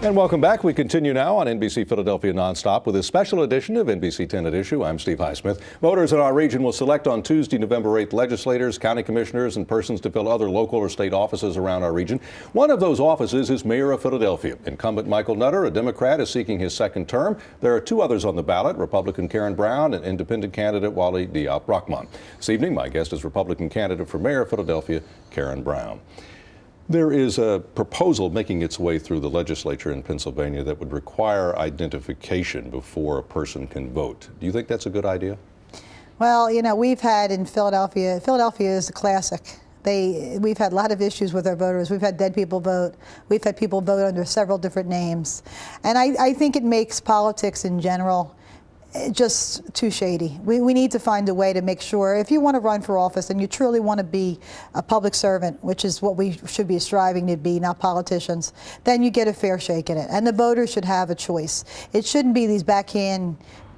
And welcome back. We continue now on NBC Philadelphia Nonstop with a special edition of NBC 10 at Issue. I'm Steve Highsmith. Voters in our region will select on Tuesday, November 8th, legislators, county commissioners, and persons to fill other local or state offices around our region. One of those offices is Mayor of Philadelphia. Incumbent Michael Nutter, a Democrat, is seeking his second term. There are two others on the ballot, Republican Karen Brown and independent candidate Wally Diop Rahman. This evening, my guest is Republican candidate for Mayor of Philadelphia, Karen Brown. There is a proposal making its way through the legislature in Pennsylvania that would require identification before a person can vote. Do you think that's a good idea? Well, you know, we've had in Philadelphia is a classic. We've had a lot of issues with our voters. We've had dead people vote. We've had people vote under several different names. And I think it makes politics in general just too shady. We need to find a way to make sure if you want to run for office and you truly want to be a public servant, which is what we should be striving to be, not politicians, then you get a fair shake at it. And the voters should have a choice. It shouldn't be these backhand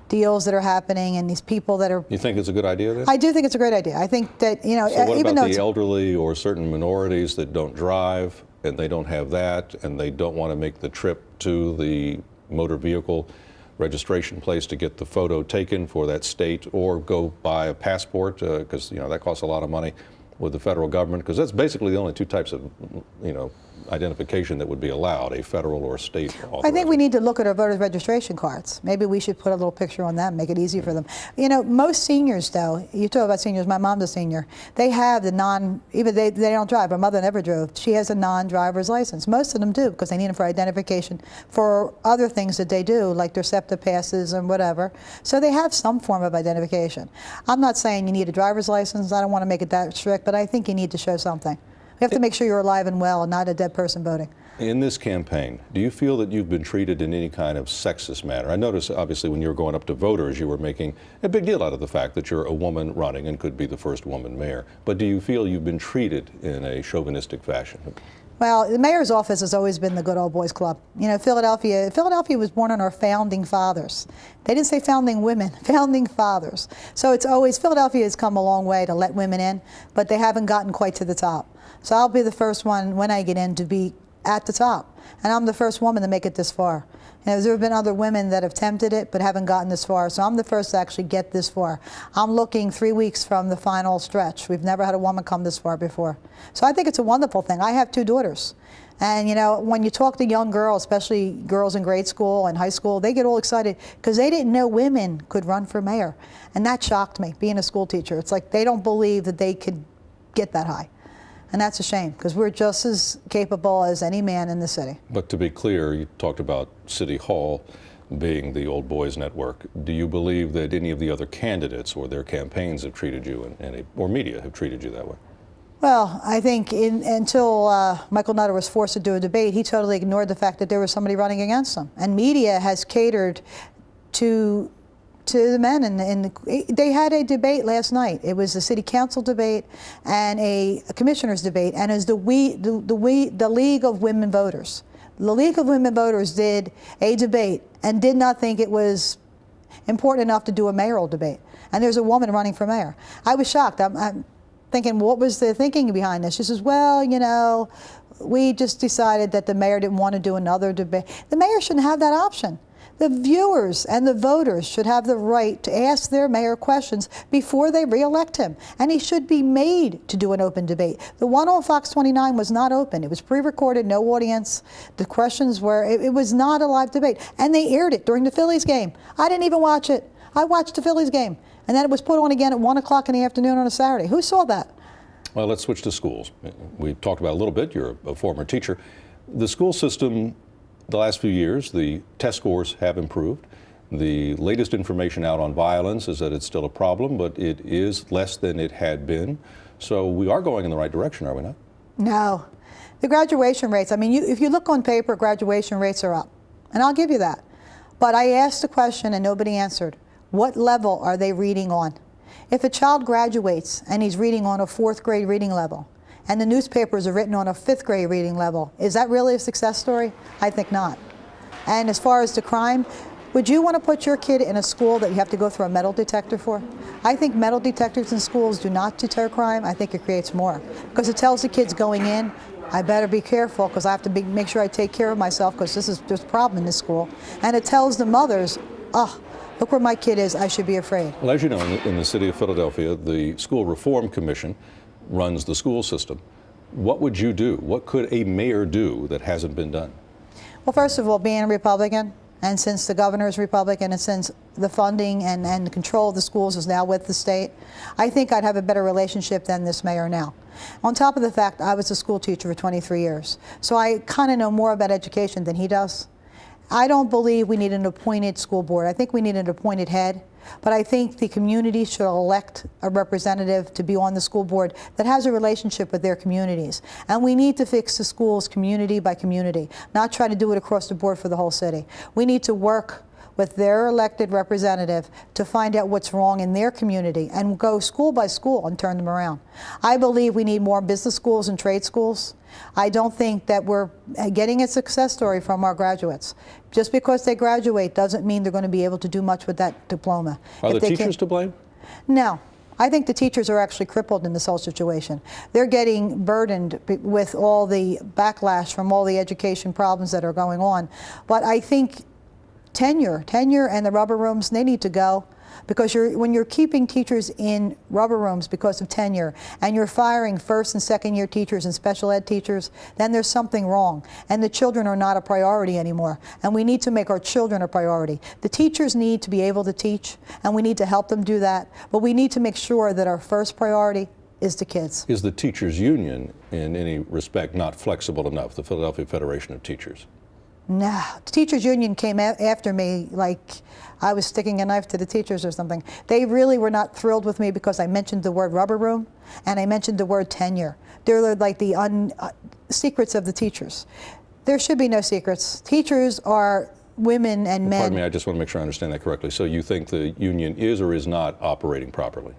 deals that are happening and these people that are... You think it's a good idea then? I do think it's a great idea. I think that, you know, so what about the elderly or certain minorities that don't drive and they don't have that and they don't want to make the trip to the motor vehicle registration place to get the photo taken for that state or go buy a passport because you know that costs a lot of money with the federal government, because that's basically the only two types of identification that would be allowed, a federal or state authorization. I think we need to look at our voters registration cards. Maybe we should put a little picture on them, make it easier for them. You know, most seniors though, you talk about seniors, my mom's a senior, they have the even they don't drive. My mother never drove. She has a non-driver's license. Most of them do because they need them for identification for other things that they do, like their SEPTA passes and whatever. So they have some form of identification. I'm not saying you need a driver's license. I don't want to make it that strict, but I think you need to show something. We have to make sure you're alive and well and not a dead person voting. In this campaign, do you feel that you've been treated in any kind of sexist manner? I noticed, obviously, when you were going up to voters, you were making a big deal out of the fact that you're a woman running and could be the first woman mayor. But do you feel you've been treated in a chauvinistic fashion? Well, the mayor's office has always been the good old boys club. You know, Philadelphia was born on our founding fathers. They didn't say founding women, founding fathers. So it's always, Philadelphia has come a long way to let women in, but they haven't gotten quite to the top. So I'll be the first one when I get in to be at the top. And I'm the first woman to make it this far. You know, there have been other women that have attempted it but haven't gotten this far. So I'm the first to actually get this far. I'm looking 3 weeks from the final stretch. We've never had a woman come this far before. So I think it's a wonderful thing. I have 2 daughters. And you know, when you talk to young girls, especially girls in grade school and high school, they get all excited because they didn't know women could run for mayor. And that shocked me, being a school teacher. It's like they don't believe that they could get that high. And that's a shame, because we're just as capable as any man in the city. But to be clear, you talked about City Hall being the old boys network. Do you believe that any of the other candidates or their campaigns have treated you, or media have treated you that way? Well, I think until Michael Nutter was forced to do a debate, he totally ignored the fact that there was somebody running against him. And media has catered to the men, and they had a debate last night. It was a city council debate and a commissioner's debate, and it was the League of Women Voters. The League of Women Voters did a debate and did not think it was important enough to do a mayoral debate. And there's a woman running for mayor. I was shocked. I'm thinking, what was the thinking behind this? She says, well, you know, we just decided that the mayor didn't want to do another debate. The mayor shouldn't have that option. The viewers and the voters should have the right to ask their mayor questions before they re-elect him. And he should be made to do an open debate. The one on Fox 29 was not open. It was pre-recorded, no audience. The questions were, it was not a live debate. And they aired it during the Phillies game. I didn't even watch it. I watched the Phillies game. And then it was put on again at 1 o'clock in the afternoon on a Saturday. Who saw that? Well, let's switch to schools. We talked about it a little bit. You're a former teacher. The school system, the last few years, the test scores have improved. The latest information out on violence is that it's still a problem, but it is less than it had been. So we are going in the right direction, are we not? No. The graduation rates, I mean, if you look on paper, graduation rates are up. And I'll give you that. But I asked the question and nobody answered. What level are they reading on? If a child graduates and he's reading on a 4th grade reading level, and the newspapers are written on a 5th grade reading level, is that really a success story? I think not. And as far as the crime, would you want to put your kid in a school that you have to go through a metal detector for? I think metal detectors in schools do not deter crime. I think it creates more. Because it tells the kids going in I better be careful because I have to make sure I take care of myself because there's a problem in this school. And it tells the mothers, oh, look where my kid is, I should be afraid. Well, as you know, in the city of Philadelphia, the School Reform Commission runs the school system. What would you do? What could a mayor do that hasn't been done? Well, first of all, being a Republican, and since the governor is Republican, and since the funding and the control of the schools is now with the state, I think I'd have a better relationship than this mayor now. On top of the fact, I was a school teacher for 23 years, so I kind of know more about education than he does. I don't believe we need an appointed school board. I think we need an appointed head, but I think the community should elect a representative to be on the school board that has a relationship with their communities. And we need to fix the schools community by community, not try to do it across the board for the whole city. We need to work with their elected representative to find out what's wrong in their community and go school by school and turn them around. I believe we need more business schools and trade schools. I don't think that we're getting a success story from our graduates. Just because they graduate doesn't mean they're going to be able to do much with that diploma. Are the teachers to blame? No. I think the teachers are actually crippled in this whole situation. They're getting burdened with all the backlash from all the education problems that are going on. But I think tenure and the rubber rooms, they need to go. Because when you're keeping teachers in rubber rooms because of tenure, and you're firing first and second year teachers and special ed teachers, then there's something wrong. And the children are not a priority anymore. And we need to make our children a priority. The teachers need to be able to teach, and we need to help them do that. But we need to make sure that our first priority is the kids. Is the teachers union in any respect not flexible enough, the Philadelphia Federation of Teachers? No, the teachers union came after me like I was sticking a knife to the teachers or something. They really were not thrilled with me because I mentioned the word rubber room and I mentioned the word tenure. They're like the secrets of the teachers. There should be no secrets. Teachers are women and men. Pardon me, I just want to make sure I understand that correctly. So you think the union is or is not operating properly?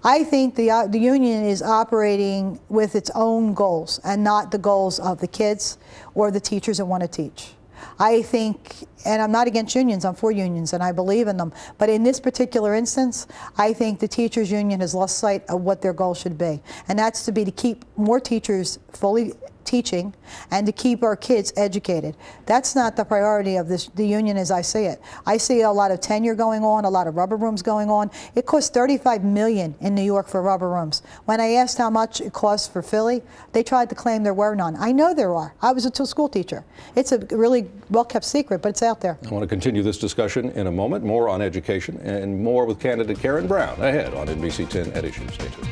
I think the union is operating with its own goals and not the goals of the kids or the teachers that want to teach. I think, and I'm not against unions, I'm for unions and I believe in them, but in this particular instance, I think the teachers union has lost sight of what their goal should be. And that's to keep more teachers fully teaching and to keep our kids educated. That's not the priority of the union as I see it. I see a lot of tenure going on, a lot of rubber rooms going on. It costs $35 million in New York for rubber rooms. When I asked how much it costs for Philly, they tried to claim there were none. I know there are. I was a school teacher. It's a really well-kept secret, but it's out there. I want to continue this discussion in a moment, more on education and more with candidate Karen Brown ahead on NBC 10 at Issue. Stay tuned.